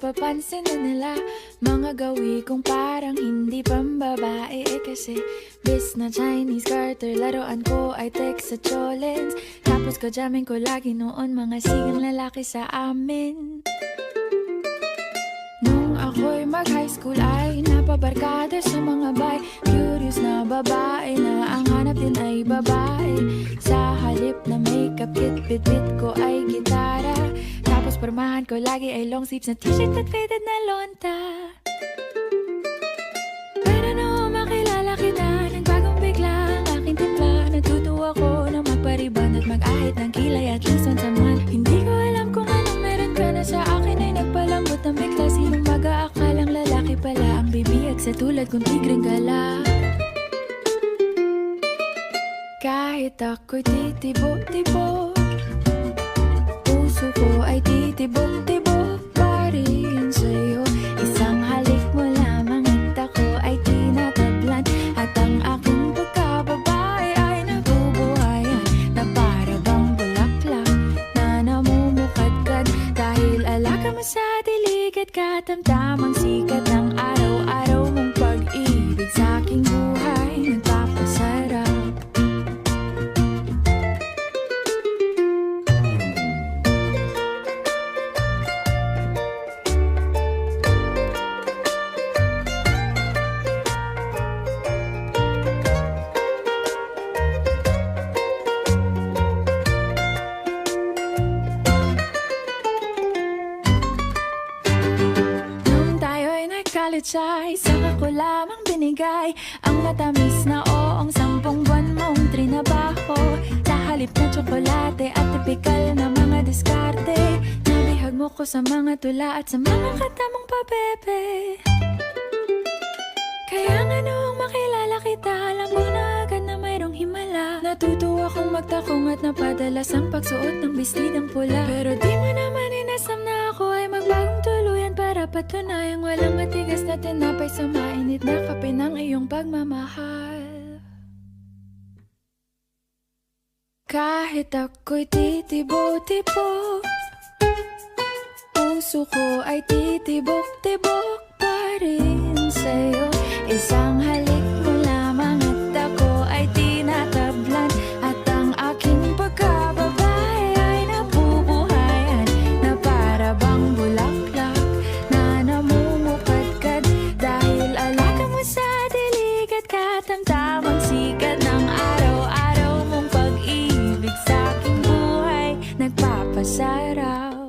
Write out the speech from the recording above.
napapansin na nila mga gawi kong parang hindi pambabae. Kasi bis na Chinese garter, laruan ko ay text sa cholens. Tapos ko jamming ko lagi noon mga sigang lalaki sa amin. Nung ako'y mag-high school ay napabarkada sa mga bay. Curious na babae na ang hanap din ay babae. Sa halip na makeup kit, bit-bit ko ay gitara. Tapos pormahan ko lagi ay long sleeves na t-shirt at faded na lonta. Pero nung makilala kita, nagbagong bigla ang aking timpla. Natutuwa ko na magpariban at mag-ahit ng kilay at least once a month. Hindi ko alam kung anong meron ka na sa akin ay nagpalambot ng bigla. Sinong mag-aakalang lalaki pala ang bibiyag sa tulad kong tigreng gala. Kahit ako'y titibok-tibok, puso ko ay titibok-tibok pa rin sa'yo. Isang halik mo lamang at ako ay tinatablan. At ang aking pagkababae ay nabubuhayan na para bang bulaklak na namumukadkad. Dahil alaga mo sa dilig at katamtamang sikat ng araw-araw mong pag-ibig sa aking buhay nagpapasarap. College ay saka ko lamang binigay ang matamis na oong 10 buwan mong trinabaho. Sa halip na tsokolate at tipikal na mga diskarte, nabihag mo ko sa mga tula at sa mga katamong pabebe. Kaya nga noong makilala kita, alam ko na agad na mayroong himala. Natutuwa kong magtakong at napadalas ang pagsuot ng bestidang pula. Pero di mo naman inasam na ako ay magbagong tuluyan para patunayang walang matigas na tinapay sa mainit na kape ng iyong pagmamahal. Kahit ako'y titibo-tibo, puso ko ay titibok-tibok pa rin sa'yo. Isang halik mo lamang at ako ay tinatablan. At ang aking pagkababae ay nabubuhayan na para bang bulaklak na namumukadkad. Dahil alaga mo sa dilig at katamtamang sikat ng araw-araw mong pag-ibig sa aking buhay nagpapasarap.